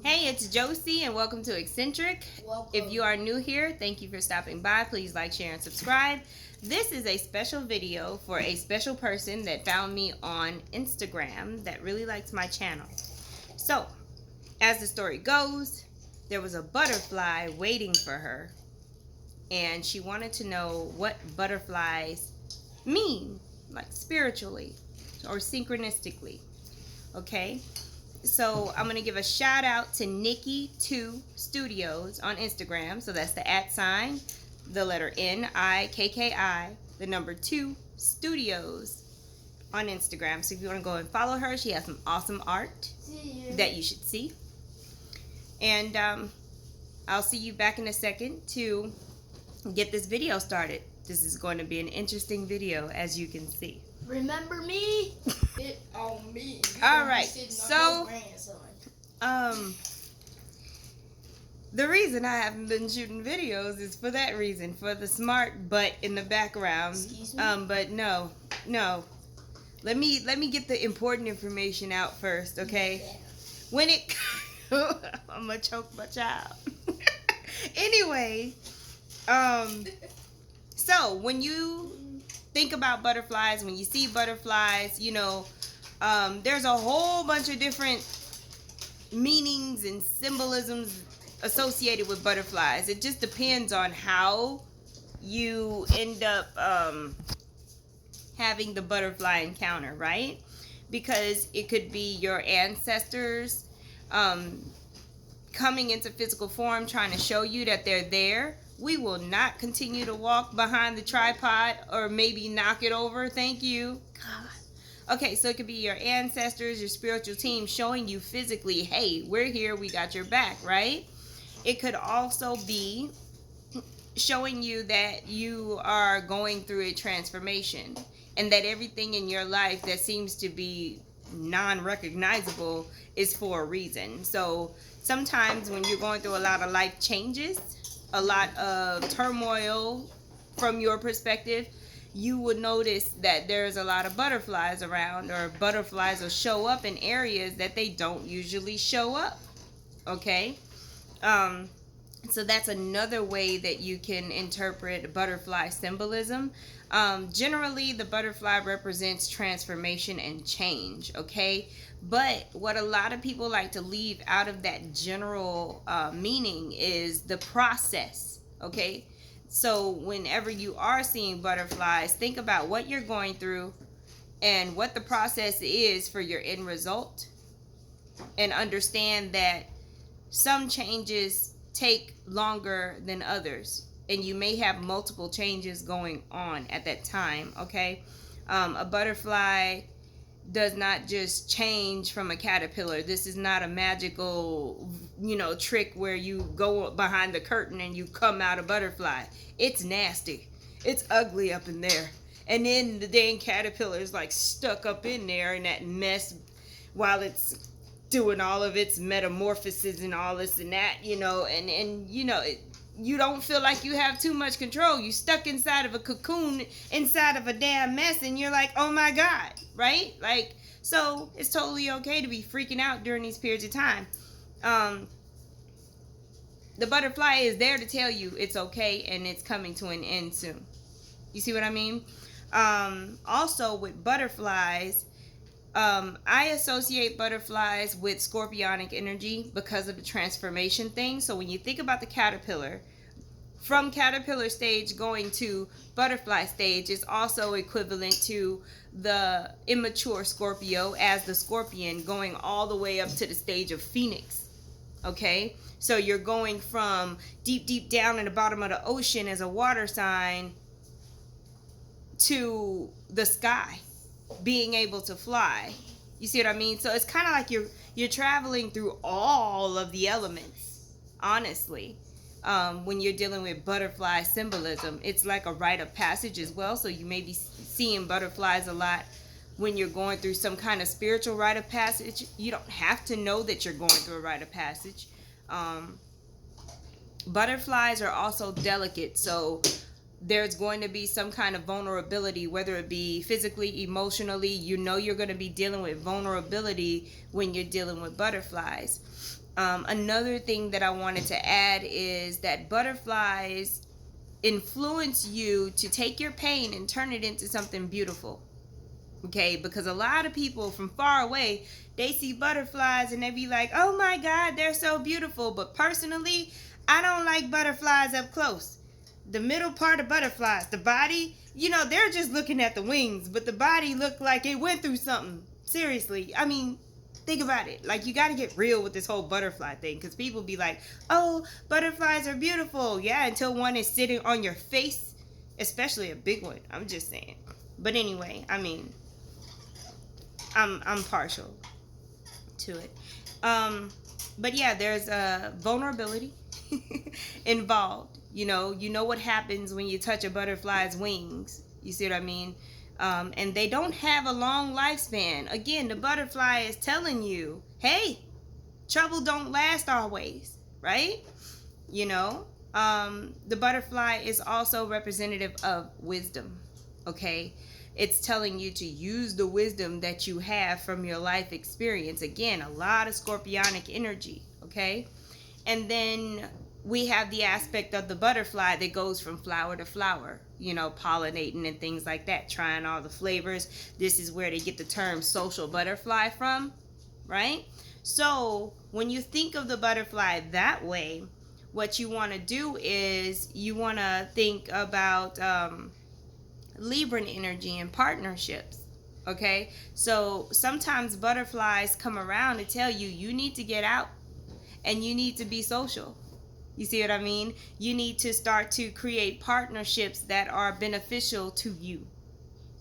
Hey, it's Josie, and welcome to Eccentric. Welcome. If you are new here, thank you for stopping by. Please like, share, and subscribe. This is a special video for a special person that found me on Instagram that really likes my channel. So, as the story goes, there was a butterfly waiting for her, and she wanted to know what butterflies mean, like spiritually or synchronistically. Okay? So I'm going to give a shout out to Nikki2 Studios on Instagram. So that's the @, the letter NIKKI, the number 2 Studios on Instagram. So if you want to go and follow her, she has some awesome art that you should see. And I'll see you back in a second to get this video started. This is going to be an interesting video, as you can see. Remember me? It on me. All right. So, the reason I haven't been shooting videos is for that reason, for the smart butt in the background. Excuse me? But no. Let me get the important information out first, okay? When it, I'm gonna choke my child. Anyway, so when you think about butterflies, when you see butterflies, you know, there's a whole bunch of different meanings and symbolisms associated with butterflies. It just depends on how you end up having the butterfly encounter, right? Because it could be your ancestors coming into physical form, trying to show you that they're there. We will not continue to walk behind the tripod or maybe knock it over. Thank you. God. Okay, so it could be your ancestors, your spiritual team showing you physically, hey, we're here, we got your back, right? It could also be showing you that you are going through a transformation and that everything in your life that seems to be non-recognizable is for a reason. So sometimes when you're going through a lot of life changes, a lot of turmoil from your perspective, you would notice that there's a lot of butterflies around, or butterflies will show up in areas that they don't usually show up. Okay? So that's another way that you can interpret butterfly symbolism. Generally, the butterfly represents transformation and change, okay? But what a lot of people like to leave out of that general meaning is the process, okay? So whenever you are seeing butterflies, think about what you're going through and what the process is for your end result, and understand that some changes take longer than others, and you may have multiple changes going on at that time, okay? A butterfly does not just change from a caterpillar. This is not a magical, trick where you go behind the curtain and you come out a butterfly. It's nasty. It's ugly up in there. And then the dang caterpillar is like stuck up in there in that mess while it's doing all of its metamorphosis and all this and that, you don't feel like you have too much control. You stuck inside of a cocoon, inside of a damn mess, and you're like, oh my God, right? Like, so it's totally okay to be freaking out during these periods of time. The butterfly is there to tell you it's okay and it's coming to an end soon. You see what I mean? Also with butterflies, I associate butterflies with scorpionic energy because of the transformation thing. So when you think about the caterpillar, from caterpillar stage going to butterfly stage is also equivalent to the immature Scorpio as the scorpion going all the way up to the stage of phoenix. Okay? So you're going from deep down in the bottom of the ocean as a water sign to the sky, being able to fly. You see what I mean? So it's kind of like you're traveling through all of the elements, honestly. When you're dealing with butterfly symbolism, it's like a rite of passage as well. So you may be seeing butterflies a lot when you're going through some kind of spiritual rite of passage. You don't have to know that you're going through a rite of passage. Butterflies are also delicate. So there's going to be some kind of vulnerability, whether it be physically, emotionally. You're going to be dealing with vulnerability when you're dealing with butterflies. Another thing that I wanted to add is that butterflies influence you to take your pain and turn it into something beautiful. Okay, because a lot of people from far away, they see butterflies and they be like, oh my God, they're so beautiful. But personally, I don't like butterflies up close. The middle part of butterflies, the body, they're just looking at the wings, but the body looked like it went through something. Seriously. I mean, think about it. Like, you got to get real with this whole butterfly thing, because people be like, oh, butterflies are beautiful. Yeah, until one is sitting on your face, especially a big one. I'm just saying. But anyway, I mean, I'm partial to it. But yeah, there's a vulnerability involved. You know what happens when you touch a butterfly's wings. You see what I mean? And they don't have a long lifespan. Again, the butterfly is telling you, hey, trouble don't last always, right? The butterfly is also representative of wisdom, okay? It's telling you to use the wisdom that you have from your life experience. Again, a lot of scorpionic energy, okay? And then we have the aspect of the butterfly that goes from flower to flower, pollinating and things like that, trying all the flavors. This is where they get the term social butterfly from, right? So when you think of the butterfly that way, what you want to do is you want to think about Libran energy and partnerships. Okay, so sometimes butterflies come around to tell you you need to get out and you need to be social. You see what I mean? You need to start to create partnerships that are beneficial to you.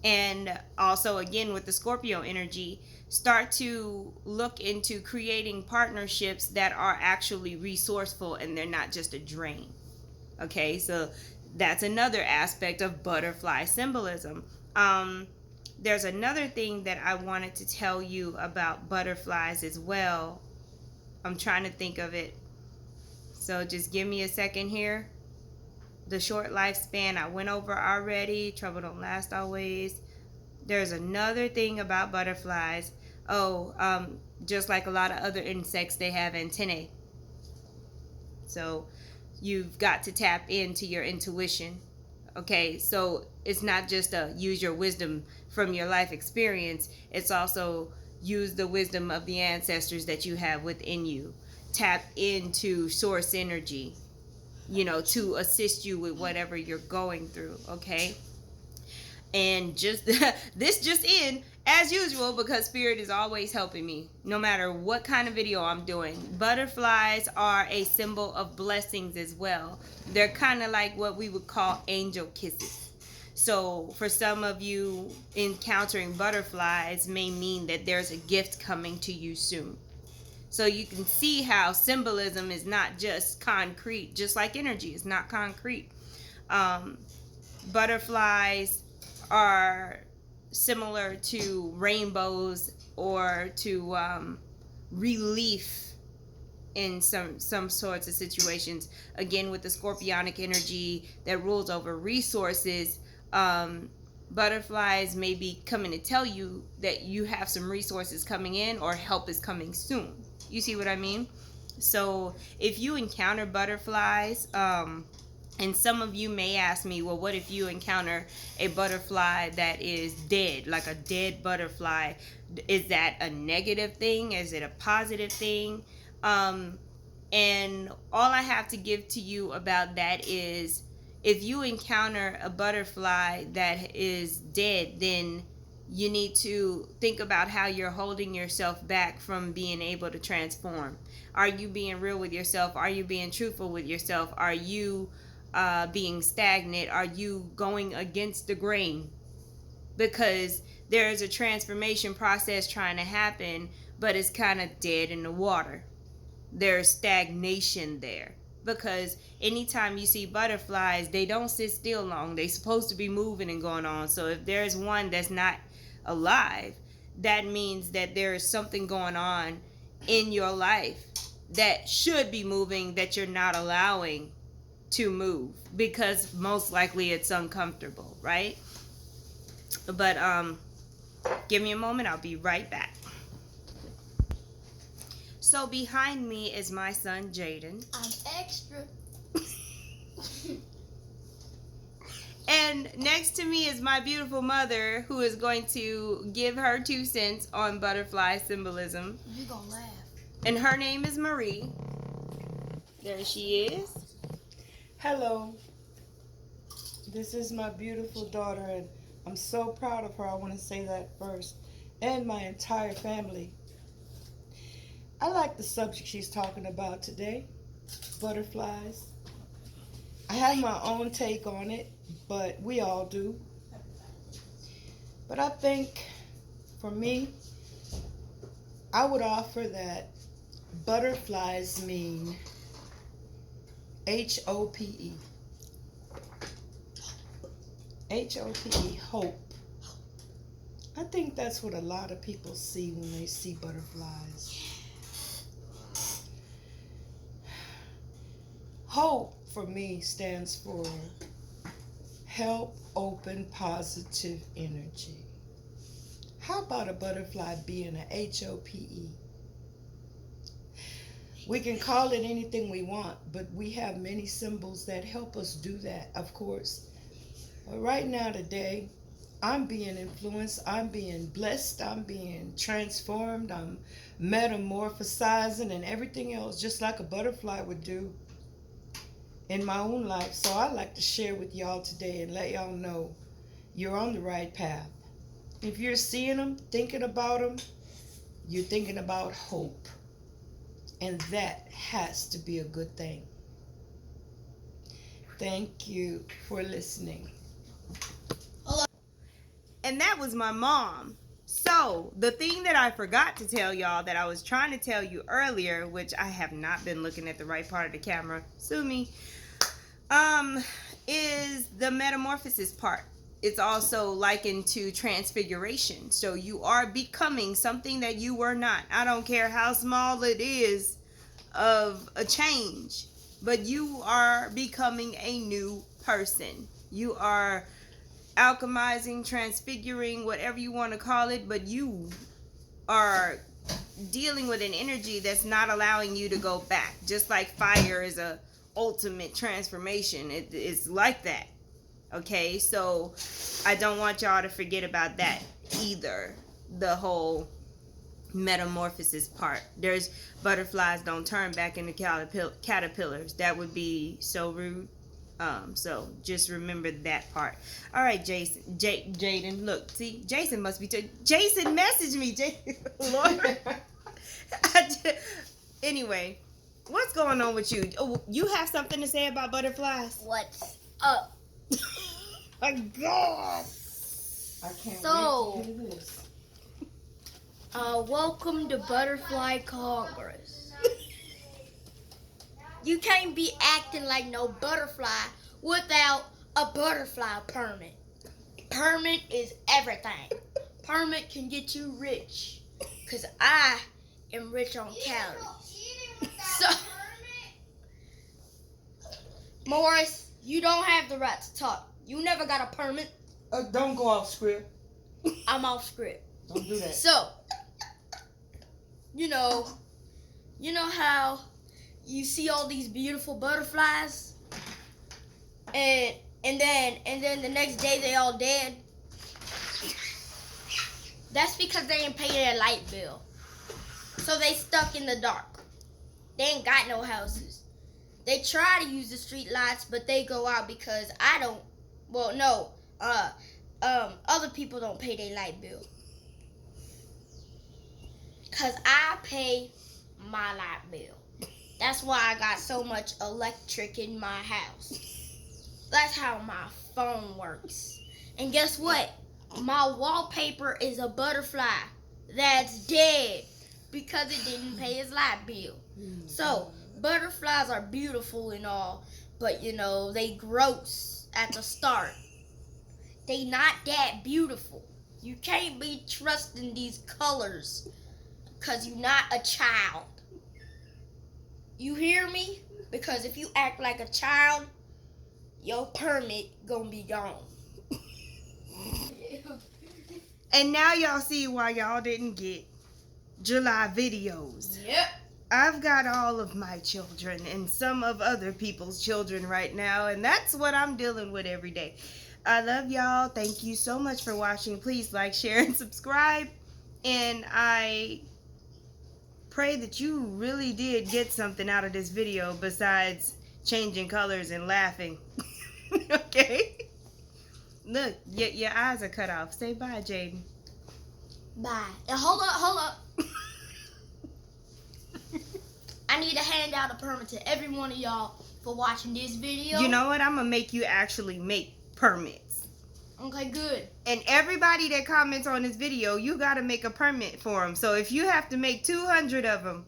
And also, again, with the Scorpio energy, start to look into creating partnerships that are actually resourceful and they're not just a drain. Okay, so that's another aspect of butterfly symbolism. There's another thing that I wanted to tell you about butterflies as well. I'm trying to think of it. So just give me a second here. The short lifespan I went over already. Trouble don't last always. There's another thing about butterflies. Just like a lot of other insects, they have antennae. So you've got to tap into your intuition. Okay, so it's not just use your wisdom from your life experience. It's also use the wisdom of the ancestors that you have within you. Tap into source energy, to assist you with whatever you're going through. Okay, and just this just in, as usual, because spirit is always helping me no matter what kind of video I'm doing. Butterflies are a symbol of blessings as well. They're kind of like what we would call angel kisses. So for some of you, encountering butterflies may mean that there's a gift coming to you soon. So you can see how symbolism is not just concrete, just like energy is not concrete. Butterflies are similar to rainbows or to relief in some sorts of situations. Again, with the scorpionic energy that rules over resources, butterflies may be coming to tell you that you have some resources coming in or help is coming soon. You see what I mean? So if you encounter butterflies, and some of you may ask me, well, what if you encounter a butterfly that is dead, like a dead butterfly? Is that a negative thing? Is it a positive thing? And all I have to give to you about that is, if you encounter a butterfly that is dead, then you need to think about how you're holding yourself back from being able to transform. Are you being real with yourself? Are you being truthful with yourself? Are you being stagnant? Are you going against the grain? Because there is a transformation process trying to happen, but it's kind of dead in the water. There's stagnation there. Because anytime you see butterflies, they don't sit still long. They're supposed to be moving and going on. So if there's one that's not alive, that means that there is something going on in your life that should be moving that you're not allowing to move because most likely it's uncomfortable, right? But give me a moment, I'll be right back. So behind me is my son Jaden. I'm extra. And next to me is my beautiful mother who is going to give her 2 cents on butterfly symbolism. You're gonna laugh. And her name is Marie. There she is. Hello. This is my beautiful daughter, and I'm so proud of her. I want to say that first. And my entire family. I like the subject she's talking about today, butterflies. I have my own take on it, but we all do. But I think, for me, I would offer that butterflies mean H-O-P-E. H-O-P-E, hope. I think that's what a lot of people see when they see butterflies. Hope, for me, stands for help, open, positive energy. How about a butterfly being a H-O-P-E? We can call it anything we want, but we have many symbols that help us do that, of course. But right now, today, I'm being influenced, I'm being blessed, I'm being transformed, I'm metamorphosizing and everything else, just like a butterfly would do in my own life. So I like to share with y'all today and let y'all know you're on the right path. If you're seeing them, thinking about them, you're thinking about hope. And that has to be a good thing. Thank you for listening. And that was my mom. So, the thing that I forgot to tell y'all that I was trying to tell you earlier, which I have not been looking at the right part of the camera, sue me, is the metamorphosis part. It's also likened to transfiguration. So you are becoming something that you were not. I don't care how small it is of a change, but you are becoming a new person. You are alchemizing, transfiguring, whatever you want to call it, but you are dealing with an energy that's not allowing you to go back. Just like fire is a ultimate transformation. It's like that. Okay, so I don't want y'all to forget about that either. The whole metamorphosis part. There's butterflies don't turn back into caterpillars. That would be so rude. So just remember that part. All right, Jaden, look, see, Jason must be. Jason messaged me. Lord. Anyway, what's going on with you? Oh, you have something to say about butterflies? What's up? My God. I can't So- wait to hear this. Welcome to Butterfly Congress. You can't be acting like no butterfly without a butterfly permit. Permit is everything. Permit can get you rich. Because I am rich on calories. So, Morris, you don't have the right to talk. You never got a permit. Don't go off script. I'm off script. Don't do that. So, you know how you see all these beautiful butterflies, and then the next day they all dead. That's because they didn't pay their light bill, so they stuck in the dark. They ain't got no houses. They try to use the street lights, but they go out because I don't. Well, no. Other people don't pay their light bill. Because I pay my light bill. That's why I got so much electric in my house. That's how my phone works. And guess what? My wallpaper is a butterfly that's dead because it didn't pay its light bill. So, butterflies are beautiful and all, but they gross at the start. They not that beautiful. You can't be trusting these colors because you're not a child. You hear me? Because if you act like a child, your permit gonna be gone. And now y'all see why y'all didn't get July videos. Yep. I've got all of my children and some of other people's children right now, and that's what I'm dealing with every day. I love y'all. Thank you so much for watching. Please like, share, and subscribe. And I pray that you really did get something out of this video besides changing colors and laughing. Okay? Look, your eyes are cut off. Say bye, Jaden. Bye. And hold up. I need to hand out a permit to every one of y'all for watching this video. You know what? I'm going to make you actually make permits. Okay, good. And everybody that comments on this video, you got to make a permit for them. So if you have to make 200 of them,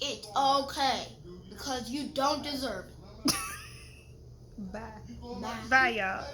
It's okay. Because you don't deserve it. bye. Bye. Bye, y'all.